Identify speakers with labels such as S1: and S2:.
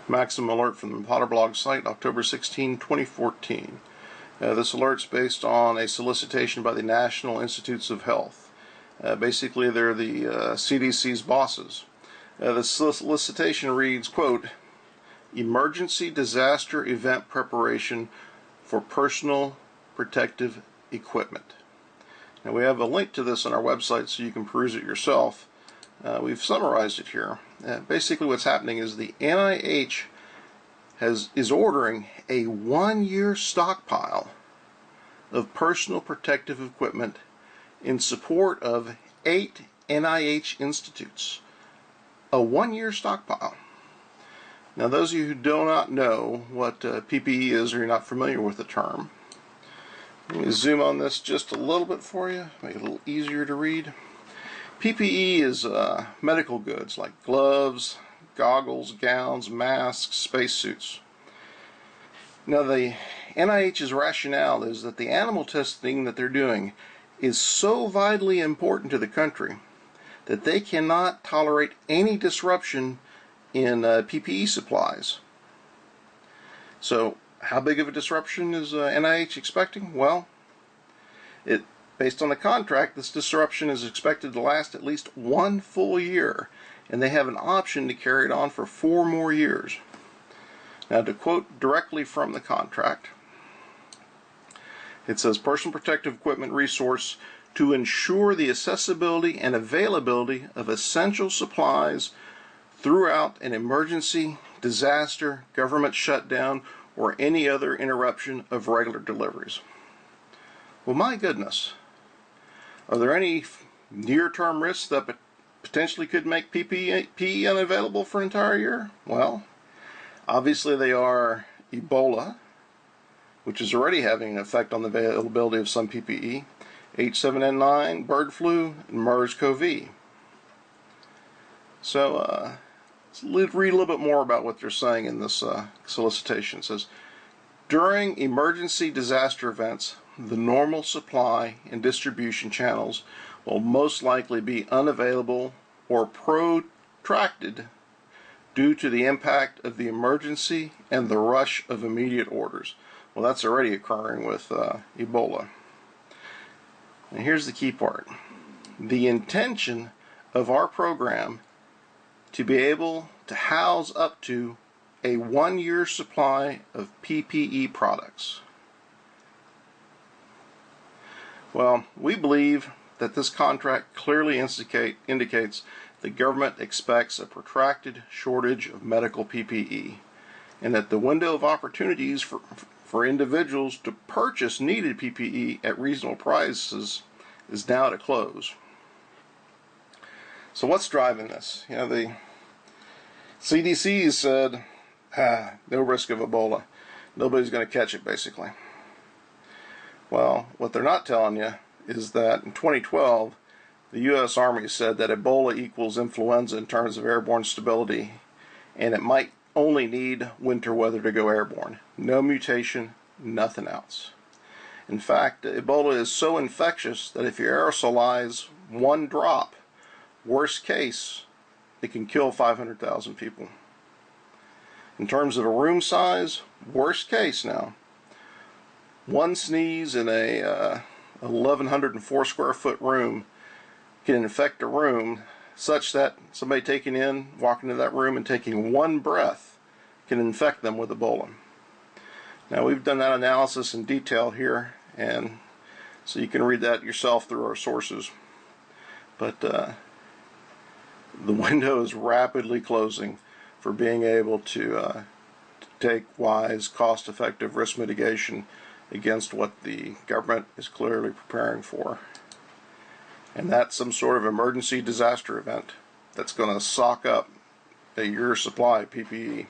S1: Maximum alert from the Potrblog site, October 16, 2014. This alert's based on a solicitation by the National Institutes of Health. Basically, they're the CDC's bosses. The solicitation reads, quote, "Emergency disaster event preparation for personal protective equipment." Now, we have a link to this on our website so you can peruse it yourself. We've summarized it here. Basically what's happening is the NIH is ordering a 1-year stockpile of personal protective equipment in support of 8 NIH institutes. A 1-year stockpile. Now, those of you who do not know what PPE is, or you're not familiar with the term, let me zoom on this just a little bit for you, make it a little easier to read. PPE is medical goods like gloves, goggles, gowns, masks, spacesuits. Now, the NIH's rationale is that the animal testing that they're doing is so vitally important to the country that they cannot tolerate any disruption in PPE supplies. So, how big of a disruption is NIH expecting? Well, based on the contract, this disruption is expected to last at least 1 full year, and they have an option to carry it on for 4 more years. Now, to quote directly from the contract, it says, "Personal protective equipment resource to ensure the accessibility and availability of essential supplies throughout an emergency, disaster, government shutdown, or any other interruption of regular deliveries." Well, my goodness. Are there any near-term risks that potentially could make PPE unavailable for an entire year? Well, obviously they are Ebola, which is already having an effect on the availability of some PPE, H7N9, bird flu, and MERS-CoV. So, let's read a little bit more about what they're saying in this solicitation. It says, "During emergency disaster events, the normal supply and distribution channels will most likely be unavailable or protracted due to the impact of the emergency and the rush of immediate orders." Well, that's already occurring with Ebola. And here's the key part. "The intention of our program to be able to house up to a 1-year supply of PPE products." Well, we believe that this contract clearly indicates the government expects a protracted shortage of medical PPE, and that the window of opportunities for individuals to purchase needed PPE at reasonable prices is now to close. So what's driving this? You know, the CDC said, no risk of Ebola. Nobody's going to catch it, basically. Well, what they're not telling you is that in 2012, the U.S. Army said that Ebola equals influenza in terms of airborne stability, and it might only need winter weather to go airborne. No mutation, nothing else. In fact, Ebola is so infectious that if you aerosolize 1 drop, worst case, it can kill 500,000 people. In terms of a room size, worst case now, 1 sneeze in a 1,104 square foot room can infect a room such that somebody walking into that room and taking 1 breath can infect them with Ebola. Now, we've done that analysis in detail here, and so you can read that yourself through our sources. But the window is rapidly closing for being able to take wise, cost-effective risk mitigation against what the government is clearly preparing for. And that's some sort of emergency disaster event that's going to sock up a year's supply of PPE.